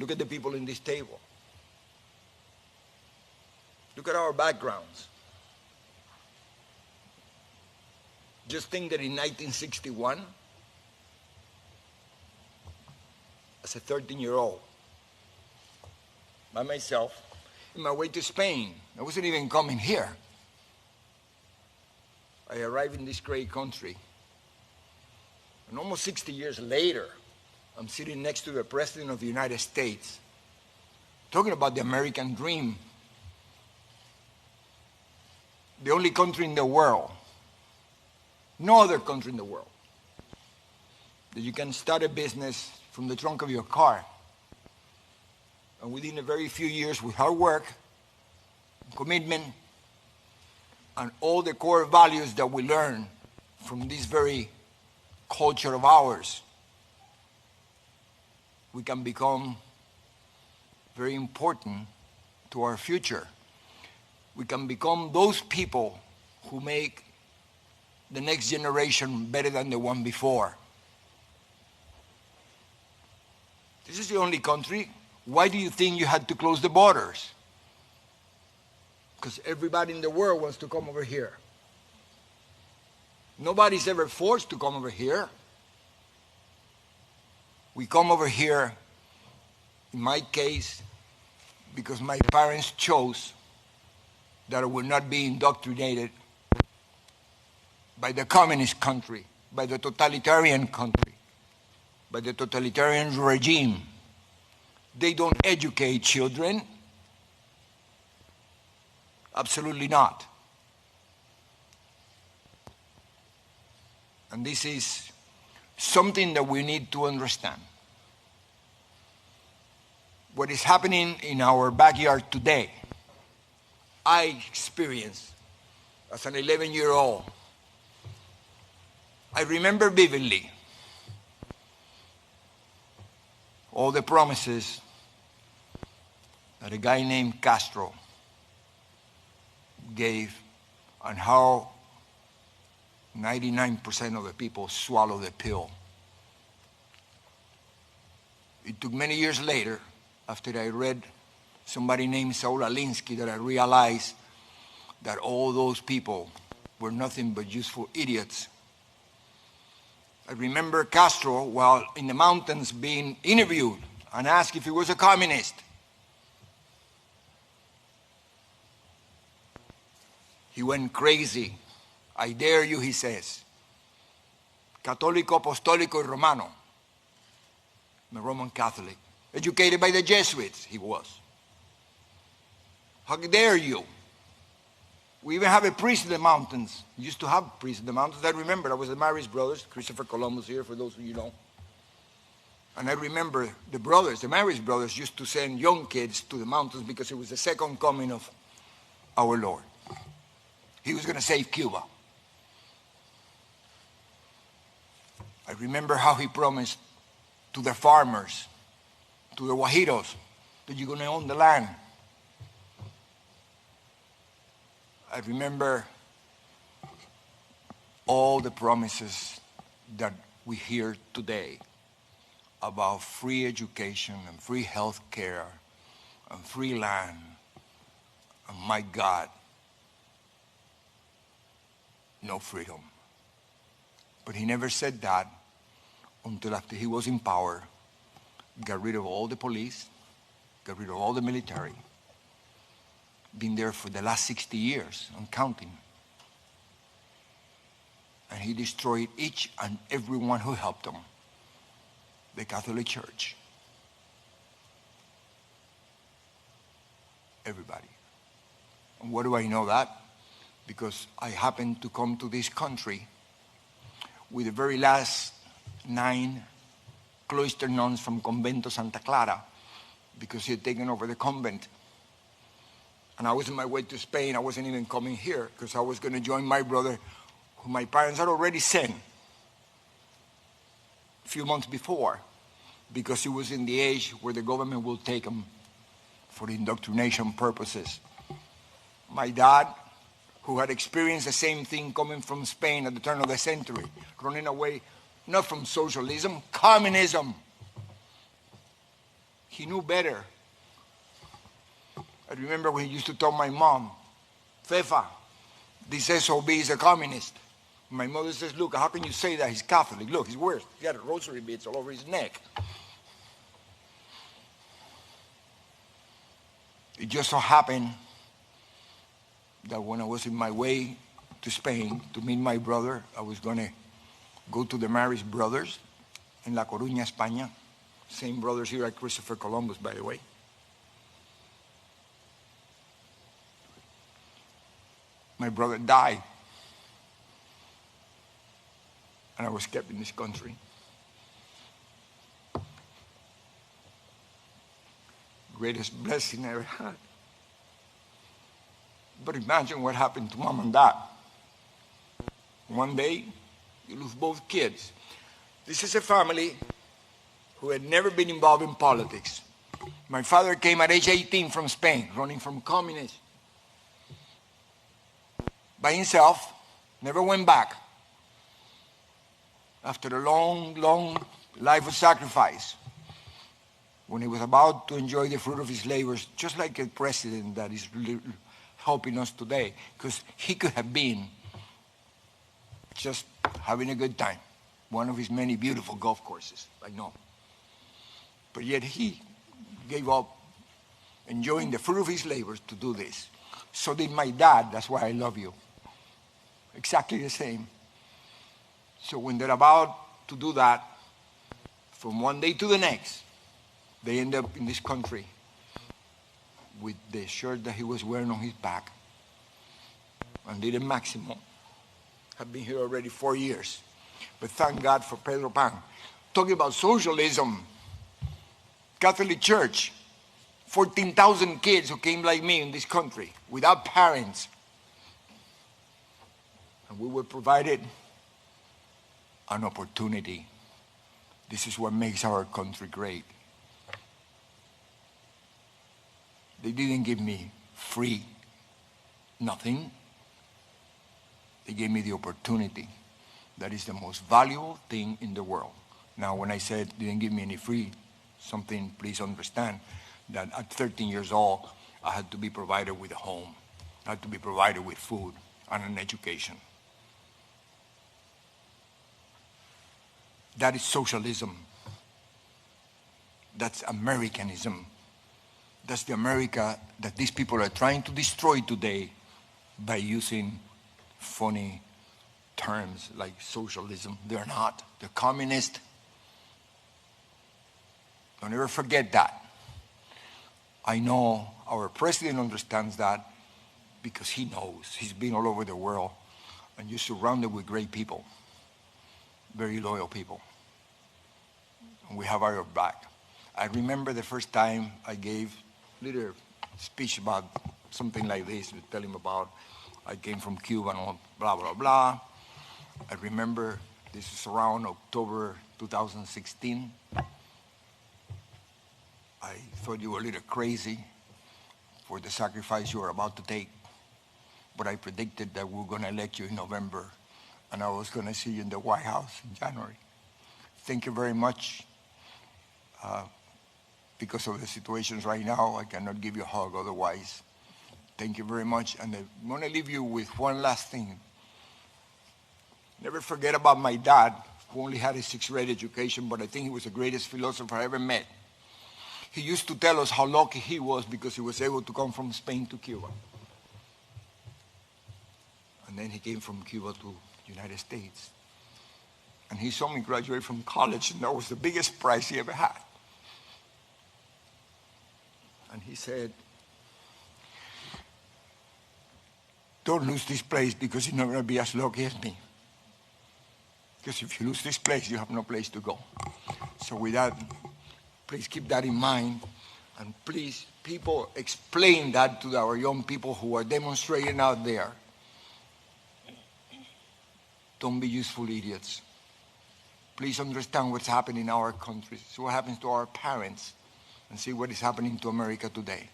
Look at the people in this table. Look at our backgrounds. Just think that in 1961, as a 13-year-old, by myself, in my way to Spain, I wasn't even coming here. I arrived in this great country. And almost 60 years later, I'm sitting next to the President of the United States, talking about the American dream. The only country in the world, no other country in the world, that you can start a business from the trunk of your car. And within a very few years, with hard work, commitment, and all the core values that we learn from this very culture of ours, we can become very important to our future. We can become those people who make the next generation better than the one before. This is the only country. Why do you think you had to close the borders? Because everybody in the world wants to come over here. Nobody's ever forced to come over here. We come over here, in my case, because my parents chose that I would not be indoctrinated by the communist country, by the totalitarian country, by the totalitarian regime. They don't educate children. Absolutely not. And this is something that we need to understand. What is happening in our backyard today, I experienced as an 11-year-old. I remember vividly all the promises that a guy named Castro gave and how 99% of the people swallow the pill. It took many years later, after I read somebody named Saul Alinsky, that I realized that all those people were nothing but useful idiots. I remember Castro, while in the mountains, being interviewed and asked if he was a communist. He went crazy. I dare you, he says. Católico, apostólico, y romano. I'm a Roman Catholic. Educated by the Jesuits, he was. How dare you? We even have a priest in the mountains. We used to have priests in the mountains. I remember, I was the Marist brothers, Christopher Columbus here, for those of you know. And I remember the brothers, the Marist brothers, used to send young kids to the mountains because it was the second coming of our Lord. He was going to save Cuba. I remember how he promised to the farmers, to the Guajiros, that you're going to own the land. I remember all the promises that we hear today about free education and free health care and free land. And my God, no freedom. But he never said that until after he was in power, got rid of all the police, got rid of all the military, been there for the last 60 years and counting. And he destroyed each and every one who helped him, the Catholic Church. Everybody. And what do I know that? Because I happened to come to this country with the very last 9 cloister nuns from Convento Santa Clara, because he had taken over the convent. And I was on my way to Spain. I wasn't even coming here because I was going to join my brother, who my parents had already sent a few months before, because he was in the age where the government will take him for indoctrination purposes. My dad, who had experienced the same thing coming from Spain at the turn of the century, running away not from socialism, communism. He knew better. I remember when he used to tell my mom, Fefa, this SOB is a communist. My mother says, look, how can you say that? He's Catholic. Look, he's worse. He got rosary beads all over his neck. It just so happened that when I was in my way to Spain to meet my brother, I was going to go to the Marist brothers in La Coruña, España. Same brothers here at Christopher Columbus, by the way. My brother died. And I was kept in this country. Greatest blessing I ever had. But imagine what happened to mom and dad. One day, you lose both kids. This is a family who had never been involved in politics. My father came at age 18 from Spain, running from communism. By himself, never went back. After a long, long life of sacrifice, when he was about to enjoy the fruit of his labors, just like a president that is helping us today, because he could have been just having a good time, one of his many beautiful golf courses, I know. But yet he gave up enjoying the fruit of his labors to do this. So did my dad. That's why I love you. Exactly the same. So when they're about to do that, from one day to the next, they end up in this country with the shirt that he was wearing on his back. And did a maximum. Have been here already 4 years. But thank God for Pedro Pan. Talking about socialism, Catholic Church, 14,000 kids who came like me in this country without parents. And we were provided an opportunity. This is what makes our country great. They didn't give me free nothing. They gave me the opportunity. That is the most valuable thing in the world. Now, when I said they didn't give me any free something, please understand that at 13 years old, I had to be provided with a home. I had to be provided with food and an education. That is socialism. That's Americanism. That's the America that these people are trying to destroy today by using funny terms like socialism. They're not. They're communist. Don't ever forget that. I know our president understands that because he knows. He's been all over the world and you're surrounded with great people. Very loyal people. And we have our back. I remember the first time I gave a little speech about something like this, to tell him about I came from Cuba and all, blah, blah, blah. I remember this is around October 2016. I thought you were a little crazy for the sacrifice you were about to take. But I predicted that we were going to elect you in November and I was going to see you in the White House in January. Thank you very much. Because of the situations right now, I cannot give you a hug otherwise. Thank you very much. And I want to leave you with one last thing. Never forget about my dad, who only had a sixth grade education, but I think he was the greatest philosopher I ever met. He used to tell us how lucky he was because he was able to come from Spain to Cuba. And then he came from Cuba to the United States. And he saw me graduate from college, and that was the biggest prize he ever had. And he said, don't lose this place because you're not going to be as lucky as me. Because if you lose this place, you have no place to go. So with that, please keep that in mind. And please, people, explain that to our young people who are demonstrating out there. Don't be useful idiots. Please understand what's happening in our country. See what happens to our parents and see what is happening to America today.